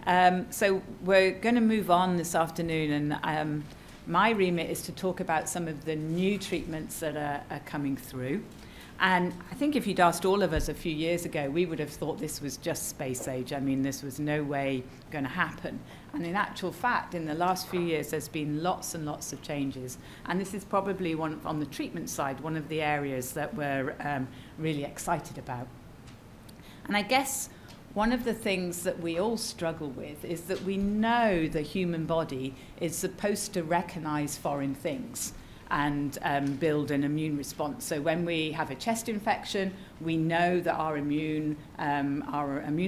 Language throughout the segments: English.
So we're going to move on this afternoon, and my remit is to talk about some of the new treatments that are coming through. And I think if you'd asked all of us a few years ago, we would have thought this was just space age. I mean, this was no way going to happen. And in actual fact, in the last few years, there's been lots and lots of changes. And this is probably on the treatment side, one of the areas that we're really excited about. And I guess one of the things that we all struggle with is that we know the human body is supposed to recognize foreign things and build an immune response. So when we have a chest infection, we know that our immune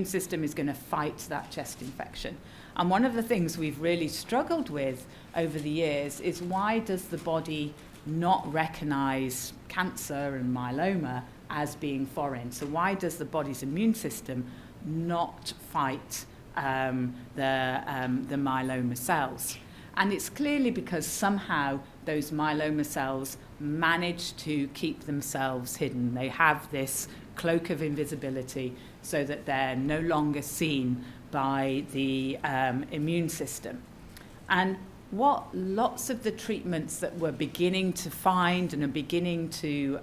system is going to fight that chest infection. And one of the things we've really struggled with over the years is, why does the body not recognize cancer and myeloma as being foreign? So why does the body's immune system not fight the myeloma cells? And it's clearly because somehow those myeloma cells manage to keep themselves hidden. They have this cloak of invisibility so that they're no longer seen by the immune system. And what lots of the treatments that we're beginning to find and are beginning to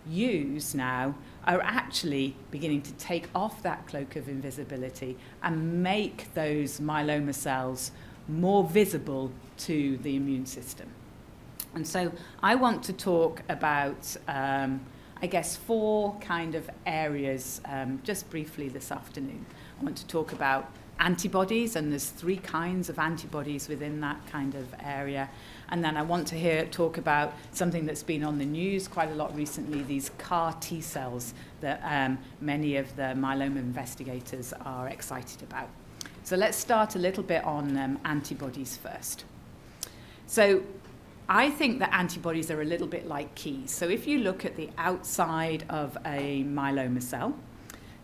use now are actually beginning to take off that cloak of invisibility and make those myeloma cells more visible to the immune system. And so I want to talk about, I guess, 4 kind of areas just briefly this afternoon. I want to talk about antibodies, and there's 3 kinds of antibodies within that kind of area. And then I want to talk about something that's been on the news quite a lot recently, these CAR T cells that many of the myeloma investigators are excited about. So let's start a little bit on antibodies first. So I think that antibodies are a little bit like keys. So if you look at the outside of a myeloma cell,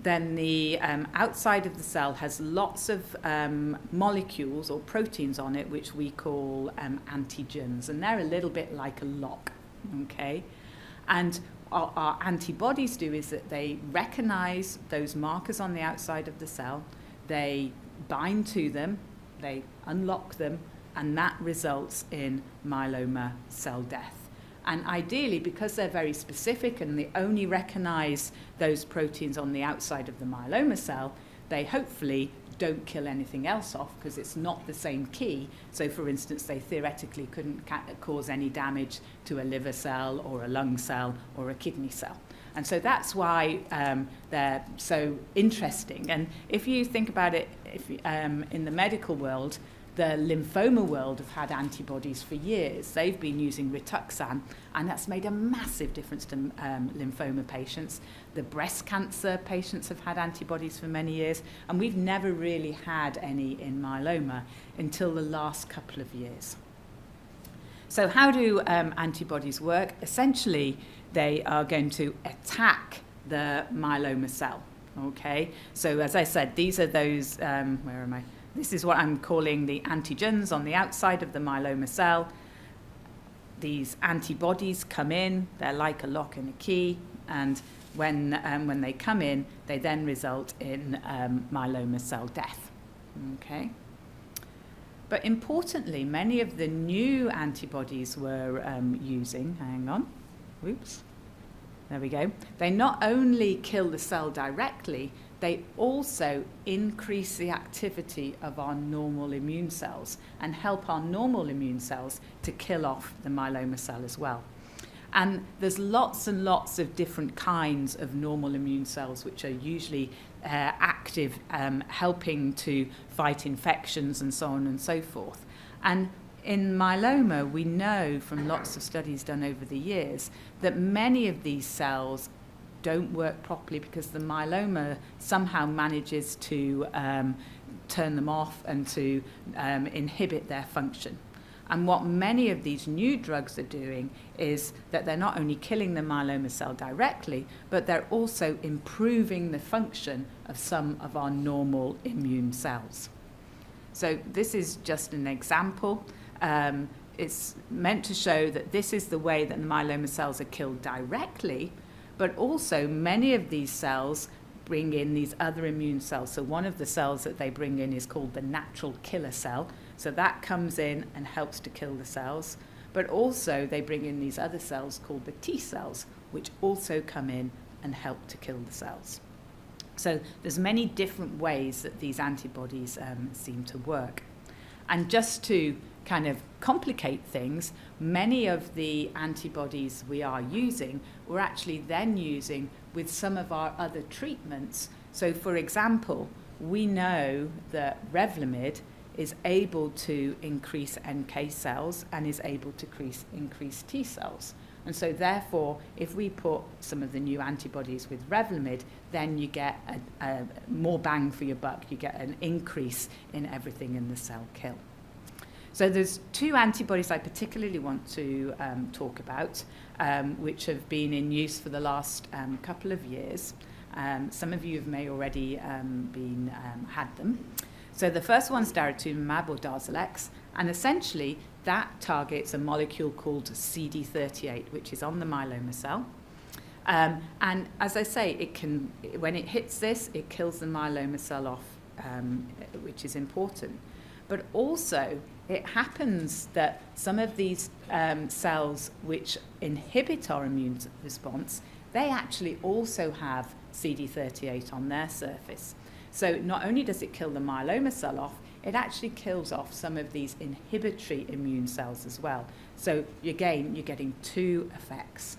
then the outside of the cell has lots of molecules or proteins on it, which we call antigens, and they're a little bit like a lock, okay? And what our antibodies do is that they recognize those markers on the outside of the cell, they bind to them, they unlock them, and that results in myeloma cell death. And ideally, because they're very specific and they only recognize those proteins on the outside of the myeloma cell, they hopefully don't kill anything else off because it's not the same key. So for instance, they theoretically couldn't cause any damage to a liver cell or a lung cell or a kidney cell. And so that's why they're so interesting. And if you think about it, in the medical world, the lymphoma world have had antibodies for years. They've been using Rituxan, and that's made a massive difference to lymphoma patients. The breast cancer patients have had antibodies for many years, and we've never really had any in myeloma until the last couple of years. So how do antibodies work? Essentially, they are going to attack the myeloma cell, okay? So as I said, these are those, where am I? This is what I'm calling the antigens on the outside of the myeloma cell. These antibodies come in, they're like a lock and a key, and when they come in, they then result in myeloma cell death, okay? But importantly, many of the new antibodies we're using, hang on, whoops, there we go. They not only kill the cell directly, they also increase the activity of our normal immune cells and help our normal immune cells to kill off the myeloma cell as well. And there's lots and lots of different kinds of normal immune cells which are usually active, helping to fight infections and so on and so forth. And in myeloma, we know from lots of studies done over the years that many of these cells don't work properly because the myeloma somehow manages to turn them off and to inhibit their function. And what many of these new drugs are doing is that they're not only killing the myeloma cell directly, but they're also improving the function of some of our normal immune cells. So this is just an example. It's meant to show that this is the way that the myeloma cells are killed directly, but also many of these cells bring in these other immune cells. So one of the cells that they bring in is called the natural killer cell. So that comes in and helps to kill the cells. But also they bring in these other cells called the T cells, which also come in and help to kill the cells. So there's many different ways that these antibodies seem to work. And just to kind of complicate things, many of the antibodies we are using, we're actually then using with some of our other treatments. So for example, we know that Revlimid is able to increase NK cells and is able to increase T cells. And so therefore, if we put some of the new antibodies with Revlimid, then you get a more bang for your buck. You get an increase in everything in the cell kill. So there's two antibodies I particularly want to talk about, which have been in use for the last couple of years. Some of you may already had them. So the first one's Daratumumab or Darzalex, and essentially that targets a molecule called CD38, which is on the myeloma cell. And as I say, when it hits this, it kills the myeloma cell off, which is important. But also, it happens that some of these cells which inhibit our immune response, they actually also have CD38 on their surface. So not only does it kill the myeloma cell off, it actually kills off some of these inhibitory immune cells as well. So again, you're getting two effects.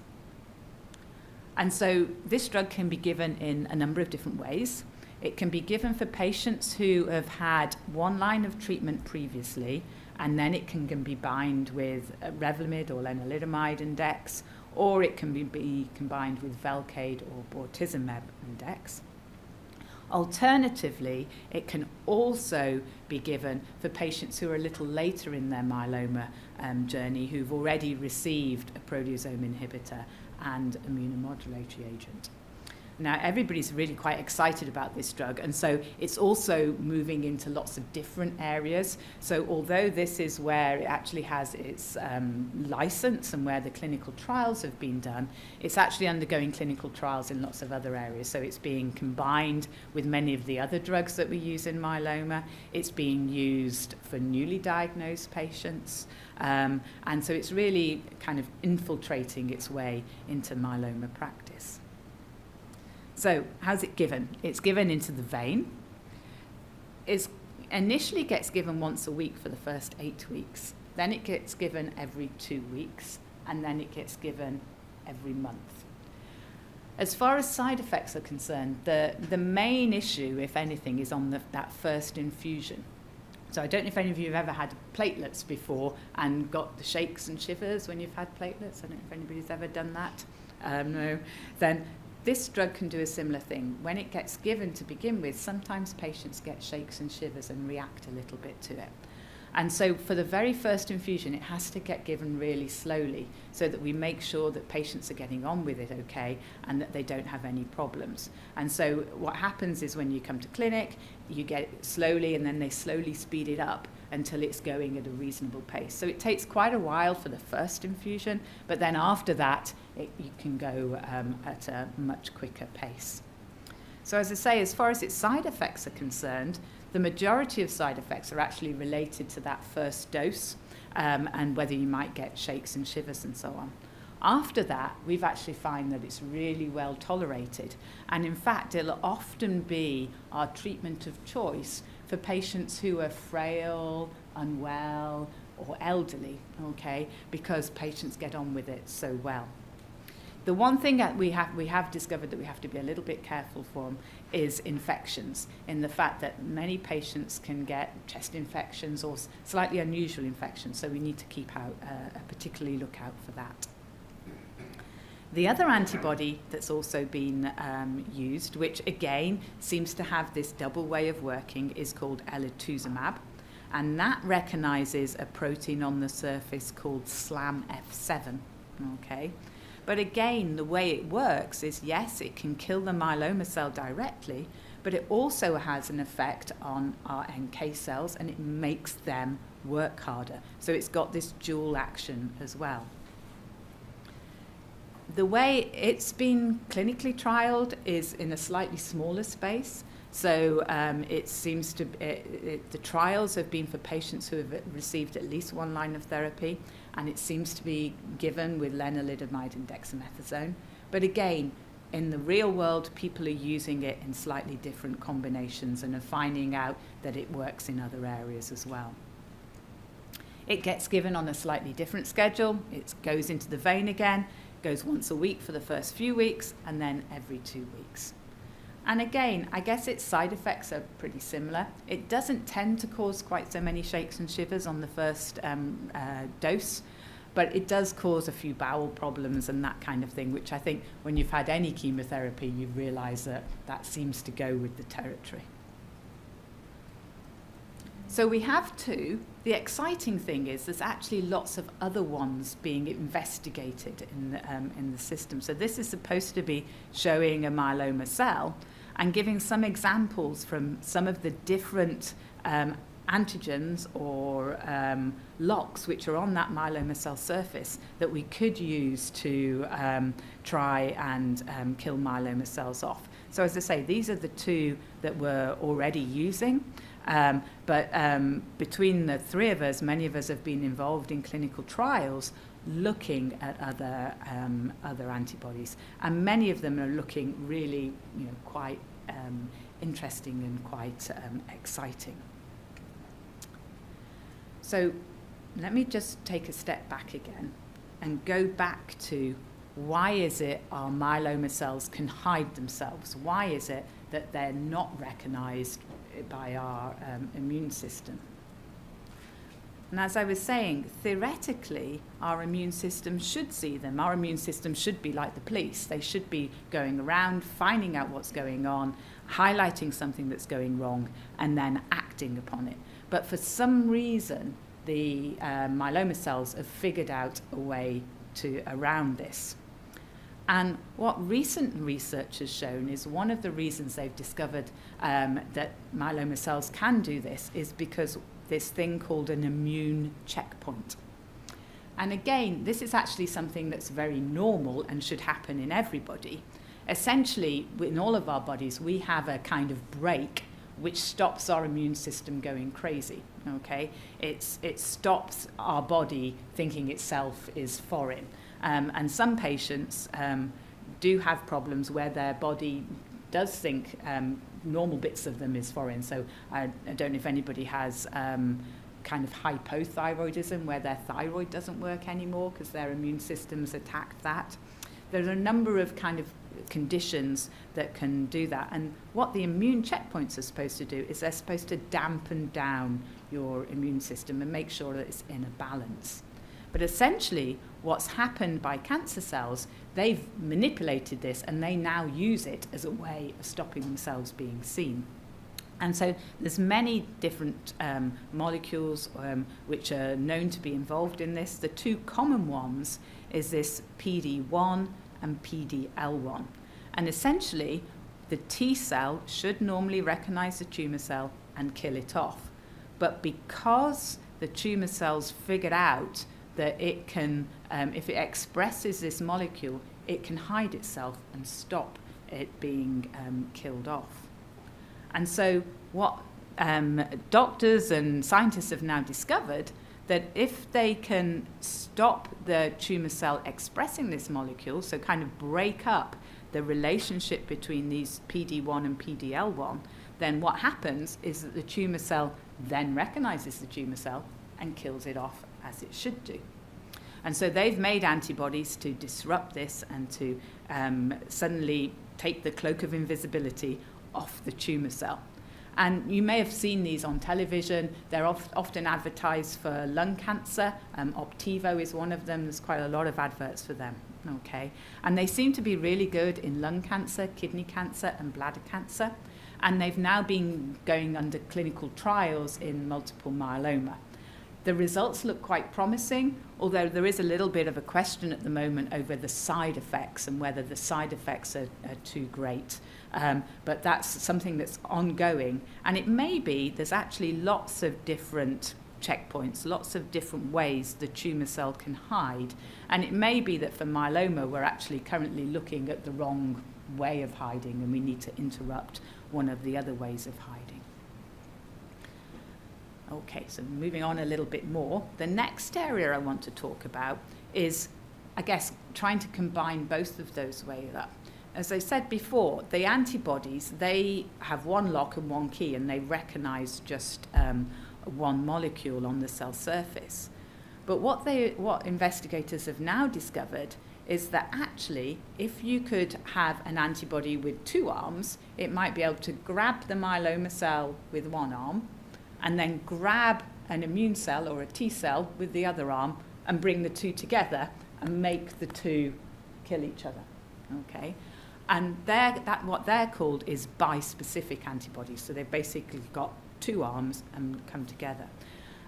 And so this drug can be given in a number of different ways. It can be given for patients who have had one line of treatment previously, and then it can be combined with Revlimid or lenalidomide and Dex, or it can be combined with Velcade or Bortezomib and Dex. Alternatively, it can also be given for patients who are a little later in their myeloma journey, who've already received a proteasome inhibitor and immunomodulatory agent. Now, everybody's really quite excited about this drug, and so it's also moving into lots of different areas. So although this is where it actually has its license and where the clinical trials have been done, it's actually undergoing clinical trials in lots of other areas. So it's being combined with many of the other drugs that we use in myeloma. It's being used for newly diagnosed patients. And so it's really kind of infiltrating its way into myeloma practice. So how's it given? It's given into the vein. It initially gets given once a week for the first 8 weeks. Then it gets given every 2 weeks, and then it gets given every month. As far as side effects are concerned, the main issue, if anything, is on that first infusion. So I don't know if any of you have ever had platelets before and got the shakes and shivers when you've had platelets. I don't know if anybody's ever done that. No. Then this drug can do a similar thing. When it gets given to begin with, sometimes patients get shakes and shivers and react a little bit to it. And so for the very first infusion, it has to get given really slowly so that we make sure that patients are getting on with it okay and that they don't have any problems. And so what happens is when you come to clinic, you get it slowly and then they slowly speed it up until it's going at a reasonable pace. So it takes quite a while for the first infusion, but then after that, you can go at a much quicker pace. So as I say, as far as its side effects are concerned, the majority of side effects are actually related to that first dose and whether you might get shakes and shivers and so on. After that, we've actually found that it's really well tolerated. And in fact, it'll often be our treatment of choice for patients who are frail, unwell, or elderly, okay, because patients get on with it so well. The one thing that we have discovered that we have to be a little bit careful for is infections, in the fact that many patients can get chest infections or slightly unusual infections, so we need to keep out, particularly look out for that. The other antibody that's also been used, which again seems to have this double way of working, is called Elotuzumab, and that recognizes a protein on the surface called SLAMF7, okay? But again, the way it works is, yes, it can kill the myeloma cell directly, but it also has an effect on our NK cells and it makes them work harder. So it's got this dual action as well. The way it's been clinically trialed is in a slightly smaller space. So it seems to the trials have been for patients who have received at least one line of therapy, and it seems to be given with lenalidomide and dexamethasone. But again, in the real world, people are using it in slightly different combinations and are finding out that it works in other areas as well. It gets given on a slightly different schedule. It goes into the vein again, goes once a week for the first few weeks, and then every 2 weeks. And again, I guess its side effects are pretty similar. It doesn't tend to cause quite so many shakes and shivers on the first dose, but it does cause a few bowel problems and that kind of thing, which I think when you've had any chemotherapy, you realise that that seems to go with the territory. So we have two. The exciting thing is there's actually lots of other ones being investigated in the system. So this is supposed to be showing a myeloma cell and giving some examples from some of the different antigens or locks which are on that myeloma cell surface that we could use to try and kill myeloma cells off. So as I say, these are the two that we're already using. But between the three of us, many of us have been involved in clinical trials looking at other antibodies, and many of them are looking really, quite interesting and quite exciting. So let me just take a step back again and go back to why is it our myeloma cells can hide themselves? Why is it that they're not recognized by our immune system? And as I was saying, theoretically, our immune system should see them. Our immune system should be like the police. They should be going around, finding out what's going on, highlighting something that's going wrong, and then acting upon it. But for some reason, the myeloma cells have figured out a way around this. And what recent research has shown is one of the reasons they've discovered that myeloma cells can do this is because this thing called an immune checkpoint. And again, this is actually something that's very normal and should happen in everybody. Essentially, in all of our bodies, we have a kind of brake which stops our immune system going crazy, okay? It stops our body thinking itself is foreign. And some patients do have problems where their body does think normal bits of them is foreign. So I don't know if anybody has kind of hypothyroidism where their thyroid doesn't work anymore because their immune system's attacked that. There's a number of kind of conditions that can do that. And what the immune checkpoints are supposed to do is they're supposed to dampen down your immune system and make sure that it's in a balance. But essentially, what's happened by cancer cells, they've manipulated this and they now use it as a way of stopping themselves being seen. And so there's many different molecules which are known to be involved in this. The two common ones is this PD-1 and PD-L1. And essentially, the T cell should normally recognize the tumor cell and kill it off. But because the tumor cells figured out that it can, if it expresses this molecule, it can hide itself and stop it being killed off. And so what doctors and scientists have now discovered that if they can stop the tumor cell expressing this molecule, so kind of break up the relationship between these PD-1 and PD-L1, then what happens is that the tumor cell then recognizes the tumor cell and kills it off as it should do. And so they've made antibodies to disrupt this and to suddenly take the cloak of invisibility off the tumor cell. And you may have seen these on television. They're often advertised for lung cancer. Optivo is one of them. There's quite a lot of adverts for them. Okay, and they seem to be really good in lung cancer, kidney cancer, and bladder cancer. And they've now been going under clinical trials in multiple myeloma. The results look quite promising, although there is a little bit of a question at the moment over the side effects and whether the side effects are too great. But that's something that's ongoing. And it may be there's actually lots of different checkpoints, lots of different ways the tumour cell can hide. And it may be that for myeloma, we're actually currently looking at the wrong way of hiding, and we need to interrupt one of the other ways of hiding. Okay, so moving on a little bit more, the next area I want to talk about is, I guess, trying to combine both of those ways up. As I said before, the antibodies, they have one lock and one key, and they recognize just one molecule on the cell surface. But what investigators have now discovered is that actually, if you could have an antibody with two arms, it might be able to grab the myeloma cell with one arm, and then grab an immune cell or a T cell with the other arm, and bring the two together and make the two kill each other. Okay? And what they're called is bispecific antibodies. So they've basically got two arms and come together.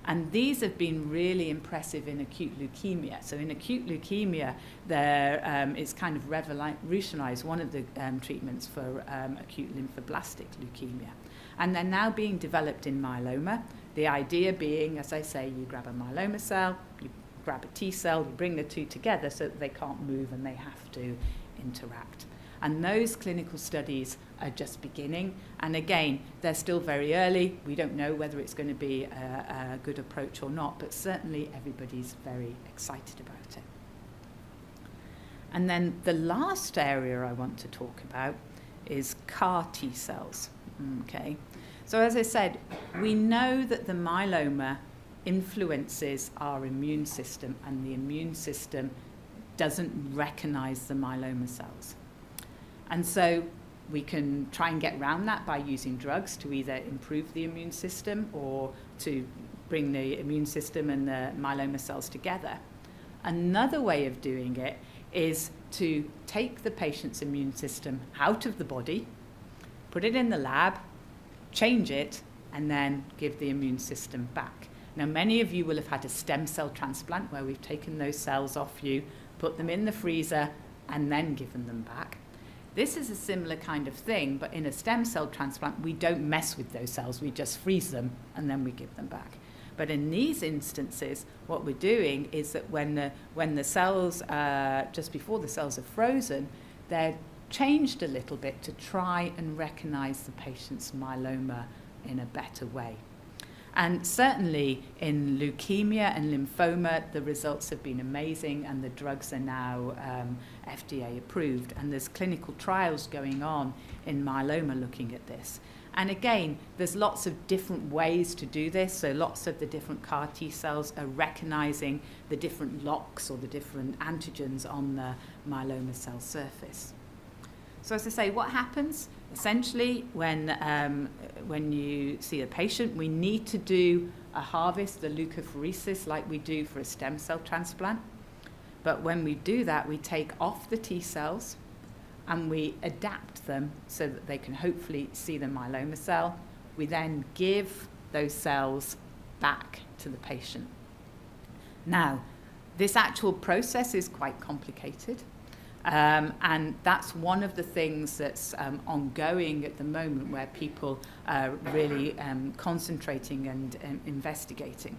And these have been really impressive in acute leukemia. So in acute leukemia, it's kind of revolutionized one of the treatments for acute lymphoblastic leukemia. And they're now being developed in myeloma. The idea being, as I say, you grab a myeloma cell, you grab a T cell, you bring the two together so that they can't move and they have to interact. And those clinical studies are just beginning. And again, they're still very early. We don't know whether it's going to be a good approach or not, but certainly everybody's very excited about it. And then the last area I want to talk about is CAR T cells. Okay. So as I said, we know that the myeloma influences our immune system, and the immune system doesn't recognize the myeloma cells. And so we can try and get around that by using drugs to either improve the immune system or to bring the immune system and the myeloma cells together. Another way of doing it is to take the patient's immune system out of the body, put it in the lab, change it, and then give the immune system back. Now, many of you will have had a stem cell transplant where we've taken those cells off you, put them in the freezer, and then given them back. This is a similar kind of thing, but in a stem cell transplant, we don't mess with those cells. We just freeze them, and then we give them back. But in these instances, what we're doing is that when the cells, just before the cells are frozen, they're changed a little bit to try and recognize the patient's myeloma in a better way. And certainly in leukemia and lymphoma, the results have been amazing, and the drugs are now FDA approved. And there's clinical trials going on in myeloma looking at this. And again, there's lots of different ways to do this. So lots of the different CAR T cells are recognizing the different locks or the different antigens on the myeloma cell surface. So as I say, what happens? Essentially, when you see a patient, we need to do a harvest, a leukapheresis, like we do for a stem cell transplant. But when we do that, we take off the T cells and we adapt them so that they can hopefully see the myeloma cell. We then give those cells back to the patient. Now, this actual process is quite complicated. And that's one of the things that's ongoing at the moment, where people are really concentrating and investigating.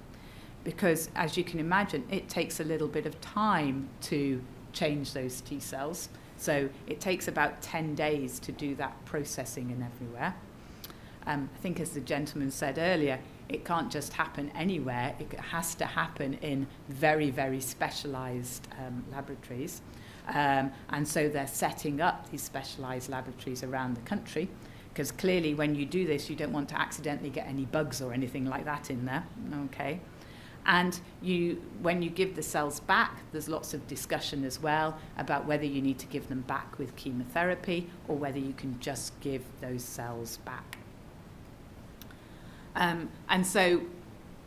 Because, as you can imagine, it takes a little bit of time to change those T cells. So it takes about 10 days to do that processing and everywhere. I think, as the gentleman said earlier, it can't just happen anywhere. It has to happen in very, very specialized laboratories. And so they're setting up these specialized laboratories around the country, because clearly when you do this, you don't want to accidentally get any bugs or anything like that in there, okay? And when you give the cells back, there's lots of discussion as well about whether you need to give them back with chemotherapy or whether you can just give those cells back. And so,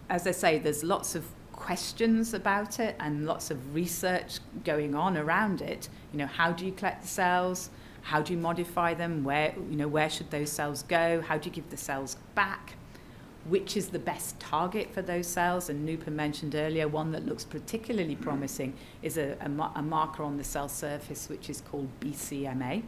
as I say, there's lots of questions about it and lots of research going on around it. You know, how do you collect the cells? How do you modify them? Where should those cells go? How do you give the cells back? Which is the best target for those cells? And Nupa mentioned earlier, one that looks particularly promising is a marker on the cell surface, which is called BCMA.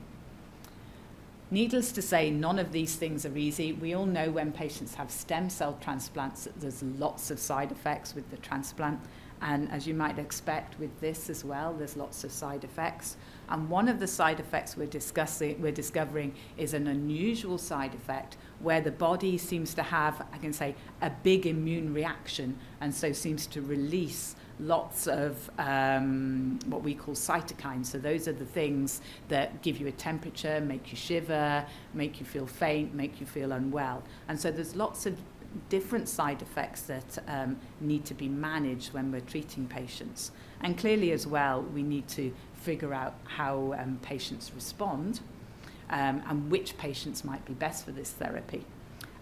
Needless to say, none of these things are easy. We all know when patients have stem cell transplants that there's lots of side effects with the transplant. And as you might expect with this as well, there's lots of side effects. And one of the side effects we're discovering is an unusual side effect where the body seems to have, I can say, a big immune reaction, and so seems to release lots of what we call cytokines. So those are the things that give you a temperature, make you shiver, make you feel faint, make you feel unwell. And so there's lots of different side effects that need to be managed when we're treating patients. And clearly as well, we need to figure out how patients respond and which patients might be best for this therapy.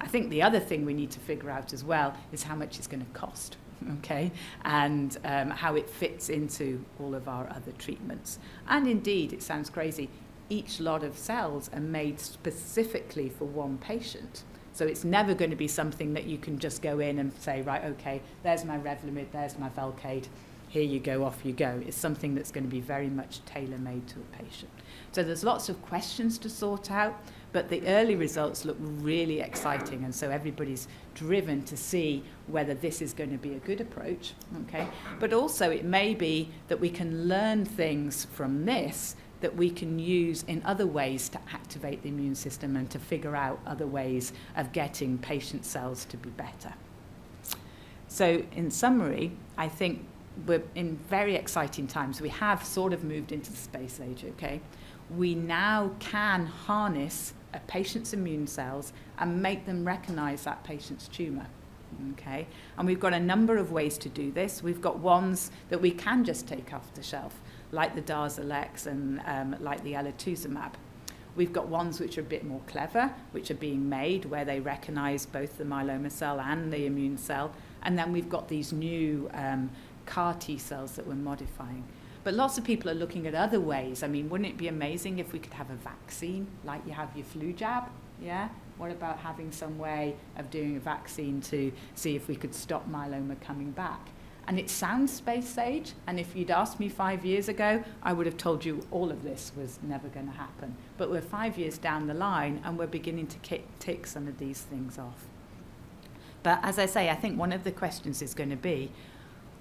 I think the other thing we need to figure out as well is how much it's going to cost, okay, and how it fits into all of our other treatments. And indeed, it sounds crazy, each lot of cells are made specifically for one patient. So it's never going to be something that you can just go in and say, right, okay, there's my Revlimid, there's my Velcade, here you go, off you go. It's something that's going to be very much tailor-made to a patient. So there's lots of questions to sort out, but the early results look really exciting, and so everybody's driven to see whether this is going to be a good approach, okay? But also it may be that we can learn things from this that we can use in other ways to activate the immune system and to figure out other ways of getting patient cells to be better. So in summary, I think we're in very exciting times. We have sort of moved into the space age, okay? We now can harness a patient's immune cells and make them recognize that patient's tumor. Okay, and we've got a number of ways to do this. We've got ones that we can just take off the shelf, like the Darzalex and like the Elotuzumab. We've got ones which are a bit more clever, which are being made where they recognize both the myeloma cell and the immune cell. And then we've got these new CAR T cells that we're modifying. But lots of people are looking at other ways. I mean, wouldn't it be amazing if we could have a vaccine like you have your flu jab? Yeah? What about having some way of doing a vaccine to see if we could stop myeloma coming back? And it sounds space age, and if you'd asked me 5 years ago, I would have told you all of this was never going to happen. But we're 5 years down the line, and we're beginning to tick some of these things off. But as I say, I think one of the questions is going to be,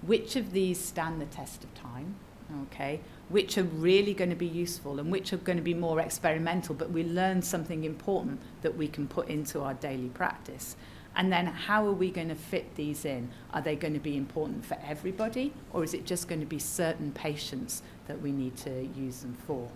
which of these stand the test of time? Okay, which are really going to be useful and which are going to be more experimental, but we learn something important that we can put into our daily practice. And then how are we going to fit these in? Are they going to be important for everybody, or is it just going to be certain patients that we need to use them for?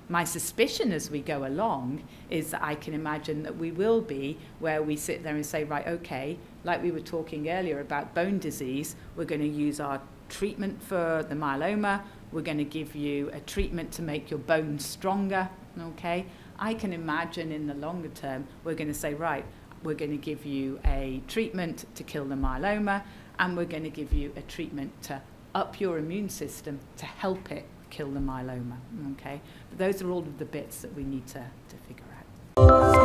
My suspicion as we go along is that I can imagine that we will be where we sit there and say, right, okay, like we were talking earlier about bone disease, we're going to use our treatment for the myeloma, we're going to give you a treatment to make your bones stronger, okay? I can imagine in the longer term, we're going to say, right, we're going to give you a treatment to kill the myeloma, and we're going to give you a treatment to up your immune system to help it kill the myeloma, okay? But those are all of the bits that we need to figure out.